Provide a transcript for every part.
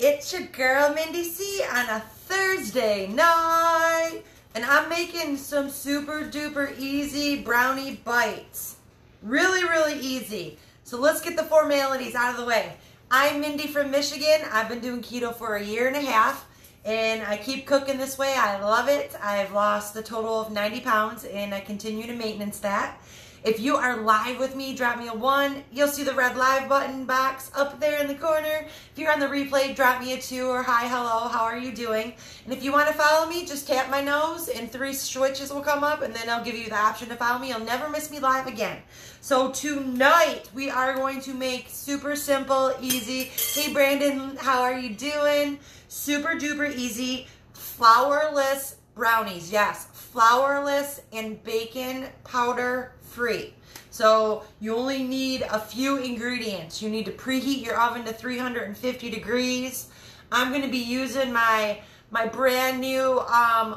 it's your girl Mindy C on a Thursday night, and I'm making some super duper easy brownie bites. Really easy. So let's get the formalities out of the way. I'm Mindy from Michigan. I've been doing keto for 1.5 years, and I keep cooking this way. I love it. I've lost a total of 90 pounds, and I continue to maintenance that. If you are live with me, drop me a 1. You'll see the red live button box up there in the corner. If you're on the replay, drop me a 2 or hi, hello, how are you doing? And if you want to follow me, just tap my nose and 3 switches will come up, and then I'll give you the option to follow me. You'll never miss me live again. So tonight, we are going to make super simple, easy. Hey Brandon, how are you doing? Super duper easy, flourless brownies. Yes, flourless and bacon powder free. So you only need a few ingredients. You need to preheat your oven to 350 degrees. I'm going to be using my brand new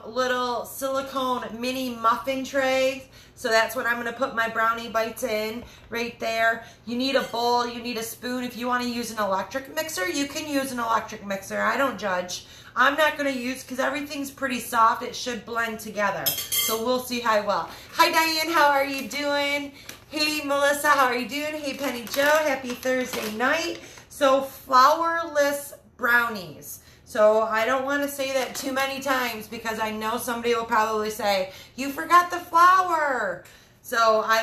little silicone mini muffin tray. So that's what I'm going to put my brownie bites in right there. You need a bowl, you need a spoon. If you want to use an electric mixer, you can use an electric mixer. I don't judge. I'm not going to use, because everything's pretty soft, it should blend together. So we'll see how well. Hi Diane, how are you doing? Hey Melissa, how are you doing? Hey Penny Joe, happy Thursday night. So flourless brownies. So I don't want to say that too many times because I know somebody will probably say, you forgot the flour. So I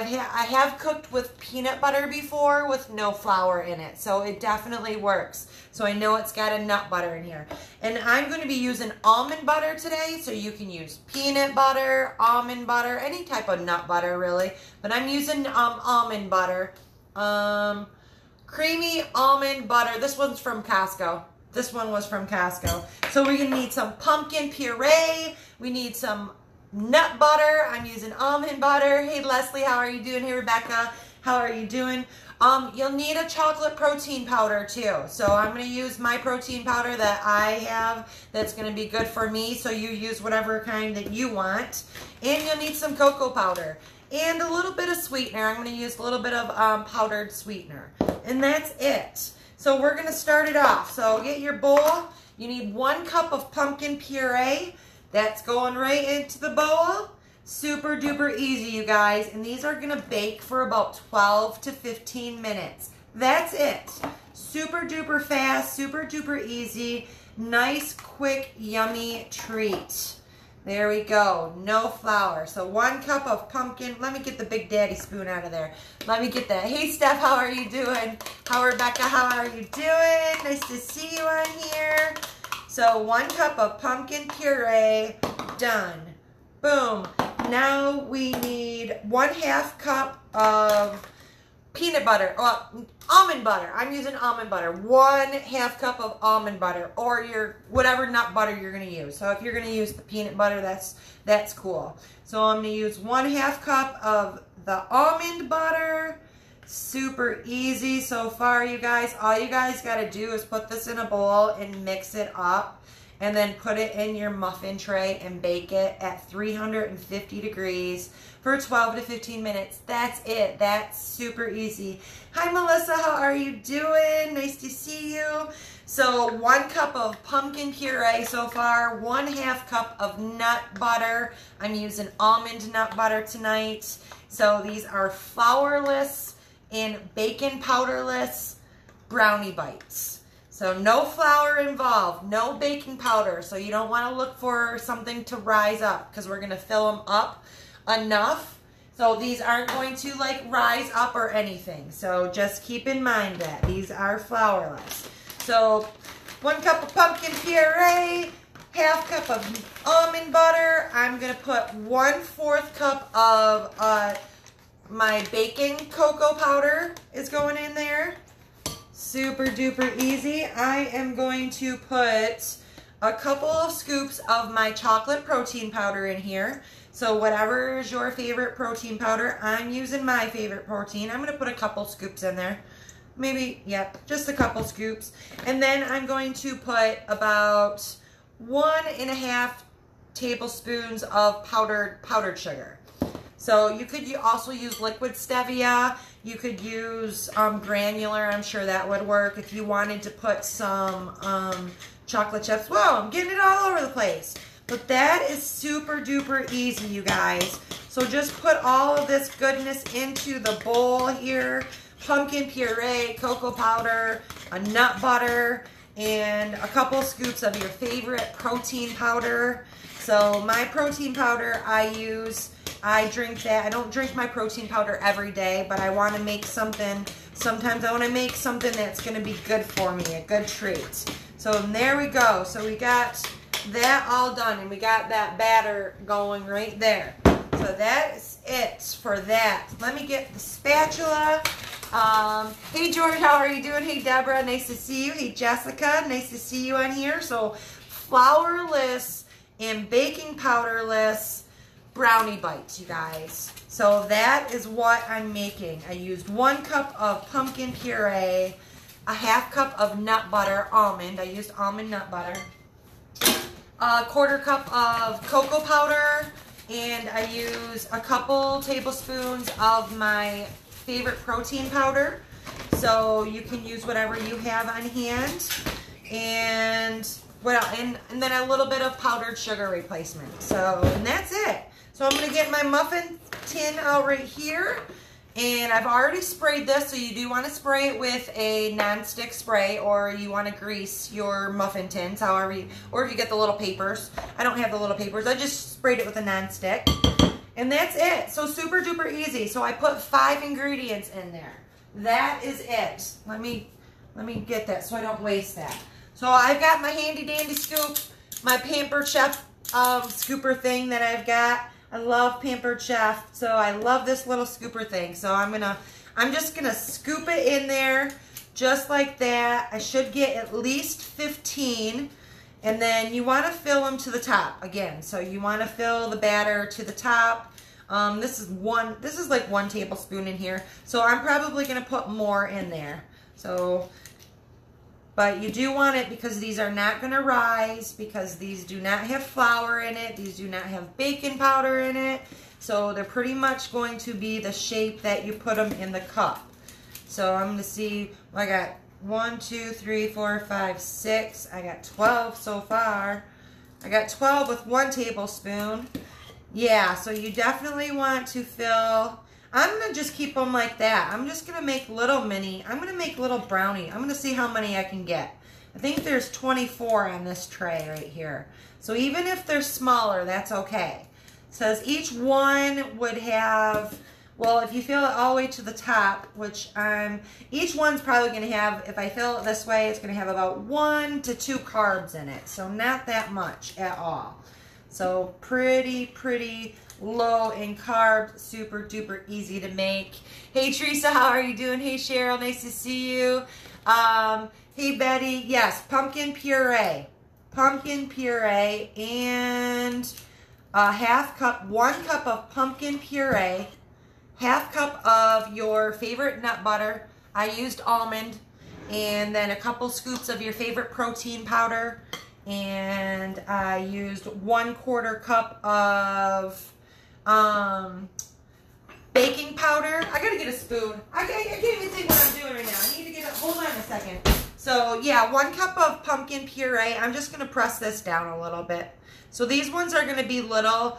have cooked with peanut butter before with no flour in it. So it definitely works. So I know it's got a nut butter in here. And I'm going to be using almond butter today. So you can use peanut butter, almond butter, any type of nut butter really. But I'm using almond butter. Creamy almond butter. This one's from Costco. This one was from Costco. So we're going to need some pumpkin puree. We need some nut butter. I'm using almond butter. Hey Leslie, how are you doing? Hey Rebecca, how are you doing? You'll need a chocolate protein powder too. So I'm going to use my protein powder that I have that's going to be good for me. So you use whatever kind that you want. And you'll need some cocoa powder and a little bit of sweetener. I'm going to use a little bit of powdered sweetener. And that's it. So we're going to start it off. So get your bowl. You need 1 cup of pumpkin puree. That's going right into the bowl. Super duper easy, you guys. And these are going to bake for about 12 to 15 minutes. That's it. Super duper fast, super duper easy. Nice, quick, yummy treat. There we go. No flour. So 1 cup of pumpkin. Let me get the Big Daddy spoon out of there. Let me get that. Hey, Steph, how are you doing? How, Rebecca, how are you doing? Nice to see you on here. So 1 cup of pumpkin puree. Done. Boom. Now we need 1/2 cup of peanut butter. Well, almond butter. I'm using almond butter. 1/2 cup of almond butter, or your whatever nut butter you're going to use. So if you're going to use the peanut butter, that's cool. So I'm going to use 1/2 cup of the almond butter. Super easy so far, you guys. All you guys got to do is put this in a bowl and mix it up, and then put it in your muffin tray and bake it at 350 degrees for 12 to 15 minutes. That's it. That's super easy. Hi, Melissa. How are you doing? Nice to see you. So 1 cup of pumpkin puree so far, 1/2 cup of nut butter. I'm using almond nut butter tonight. So these are flourless and bacon powderless brownie bites. So no flour involved, no baking powder. So you don't want to look for something to rise up because we're going to fill them up enough. So these aren't going to like rise up or anything. So just keep in mind that these are flourless. So 1 cup of pumpkin puree, 1/2 cup of almond butter. I'm going to put 1/4 cup of my baking cocoa powder is going in there. Super duper easy. I am going to put a couple of scoops of my chocolate protein powder in here. So whatever is your favorite protein powder, I'm using my favorite protein. I'm going to put a couple scoops in there. Maybe, yep, just a couple scoops. And then I'm going to put about 1.5 tablespoons of powdered sugar. So you could also use liquid stevia. You could use granular. I'm sure that would work. If you wanted to put some chocolate chips. Whoa, I'm getting it all over the place. But that is super duper easy, you guys. So just put all of this goodness into the bowl here. Pumpkin puree, cocoa powder, a nut butter, and a couple scoops of your favorite protein powder. So my protein powder I drink that. I don't drink my protein powder every day, but I want to make something. Sometimes I want to make something that's going to be good for me, a good treat. So there we go. So we got that all done, and we got that batter going right there. So that is it for that. Let me get the spatula. Hey George, how are you doing? Hey Deborah, nice to see you. Hey Jessica, nice to see you on here. So flourless and baking powderless brownie bites, you guys. So that is what I'm making. I used 1 cup of pumpkin puree, a half cup of nut butter, almond. I used almond nut butter. A 1/4 cup of cocoa powder, and I use a couple tablespoons of my favorite protein powder. So you can use whatever you have on hand. And well, and then a little bit of powdered sugar replacement. So, and that's it. So I'm going to get my muffin tin out right here. And I've already sprayed this, so you do want to spray it with a non-stick spray, or you want to grease your muffin tins, however you, or if you get the little papers. I don't have the little papers. I just sprayed it with a non-stick. And that's it. So super duper easy. So I put 5 ingredients in there. That is it. Let me get that so I don't waste that. So I've got my handy dandy scoop, my Pampered Chef scooper thing that I've got. I love Pampered Chef, so I love this little scooper thing. So I'm just gonna scoop it in there just like that. I should get at least 15, and then you want to fill them to the top again. So you want to fill the batter to the top. This is like 1 tablespoon in here, so I'm probably gonna put more in there. So, but you do want it because these are not going to rise, because these do not have flour in it. These do not have baking powder in it. So they're pretty much going to be the shape that you put them in the cup. So I'm going to see, I got 1, 2, 3, 4, 5, 6. I got 12 so far. I got 12 with 1 tablespoon. Yeah, so you definitely want to fill. I'm going to just keep them like that. I'm just going to make little I'm going to make little brownie. I'm going to see how many I can get. I think there's 24 on this tray right here. So even if they're smaller, that's okay. It says each one would have, well, if you fill it all the way to the top, which each one's probably going to have, if I fill it this way, it's going to have about 1 to 2 carbs in it. So not that much at all. So pretty low in carbs, super duper easy to make. Hey Teresa, how are you doing? Hey Cheryl, nice to see you. Hey Betty, yes, pumpkin puree and a half cup, 1 cup of pumpkin puree, half cup of your favorite nut butter. I used almond, and then a couple scoops of your favorite protein powder, and I used 1/4 cup of baking powder. I gotta get a spoon. I can't even think what I'm doing right now. I need to get it. Hold on a second. So yeah, 1 cup of pumpkin puree. I'm just gonna press this down a little bit. So these ones are gonna be little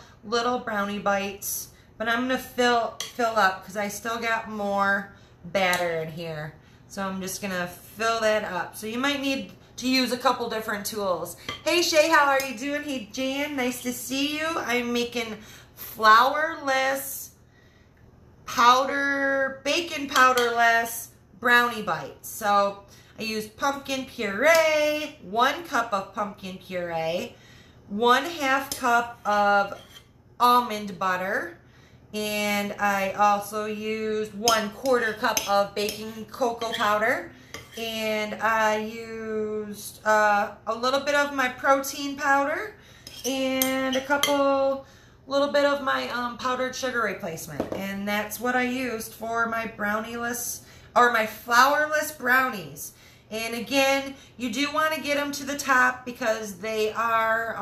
brownie bites, but I'm gonna fill up because I still got more batter in here. So I'm just gonna fill that up. So you might need to use a couple different tools. Hey Shay, how are you doing? Hey Jan, nice to see you. I'm making flourless, baking powderless brownie bites. So I used pumpkin puree, 1 cup of pumpkin puree, 1/2 cup of almond butter, and I also used 1/4 cup of baking cocoa powder, and I used a little bit of my protein powder and a little bit of my powdered sugar replacement. And that's what I used for my brownyless, or my flourless brownies. And again, you do want to get them to the top because they are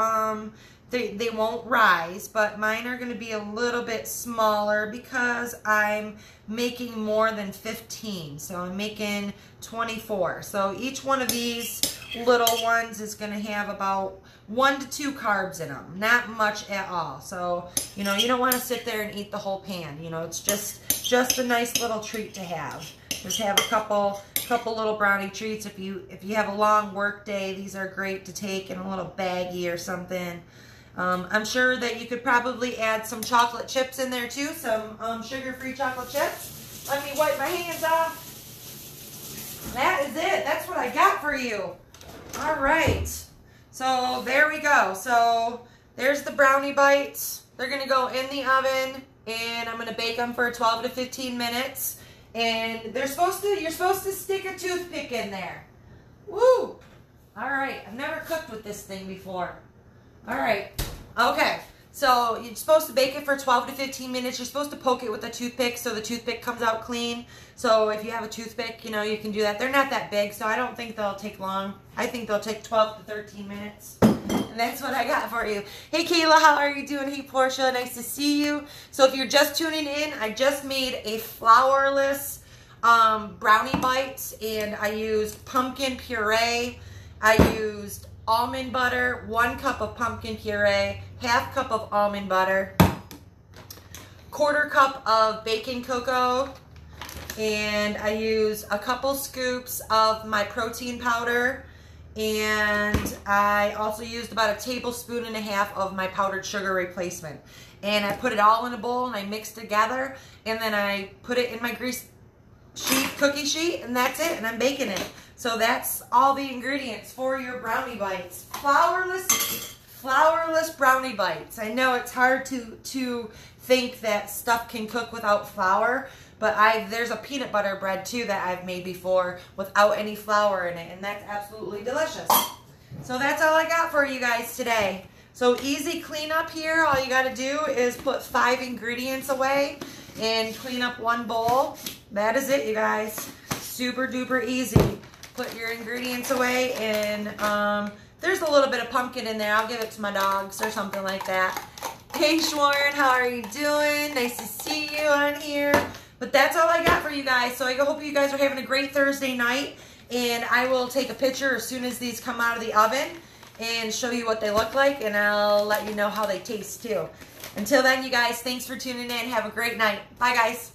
they won't rise, but mine are going to be a little bit smaller because I'm making more than 15. So I'm making 24. So each one of these little ones is going to have about 1 to 2 carbs in them. Not much at all. So, you know, you don't want to sit there and eat the whole pan. You know, it's just a nice little treat to have. Just have a couple little brownie treats. If you have a long work day, these are great to take in a little baggie or something. I'm sure that you could probably add some chocolate chips in there too, some sugar-free chocolate chips. Let me wipe my hands off. That is it. That's what I got for you. All right. So there we go. So there's the brownie bites. They're going to go in the oven, and I'm going to bake them for 12 to 15 minutes. And you're supposed to stick a toothpick in there. Woo! All right. I've never cooked with this thing before. All right. Okay. So you're supposed to bake it for 12 to 15 minutes. You're supposed to poke it with a toothpick so the toothpick comes out clean. So if you have a toothpick, you know, you can do that. They're not that big, so I don't think they'll take long. I think they'll take 12 to 13 minutes. And that's what I got for you. Hey, Kayla, how are you doing? Hey, Portia, nice to see you. So if you're just tuning in, I just made a flourless brownie bites, and I used pumpkin puree. I used almond butter, 1 cup of pumpkin puree, half cup of almond butter, 1/4 cup of baking cocoa, and I use a couple scoops of my protein powder, and I also used about 1.5 tablespoons of my powdered sugar replacement. And I put it all in a bowl and I mixed together, and then I put it in my grease sheet, cookie sheet, and that's it, and I'm baking it. So that's all the ingredients for your brownie bites. Flourless brownie bites. I know it's hard to think that stuff can cook without flour, but there's a peanut butter bread too that I've made before without any flour in it, and that's absolutely delicious. So that's all I got for you guys today. So easy cleanup here. All you got to do is put 5 ingredients away and clean up 1 bowl. That is it, you guys. Super duper easy. Put your ingredients away, and there's a little bit of pumpkin in there. I'll give it to my dogs or something like that. Hey, Schwarn, how are you doing? Nice to see you on here. But that's all I got for you guys. So I hope you guys are having a great Thursday night, and I will take a picture as soon as these come out of the oven and show you what they look like, and I'll let you know how they taste too. Until then, you guys, thanks for tuning in. Have a great night. Bye, guys.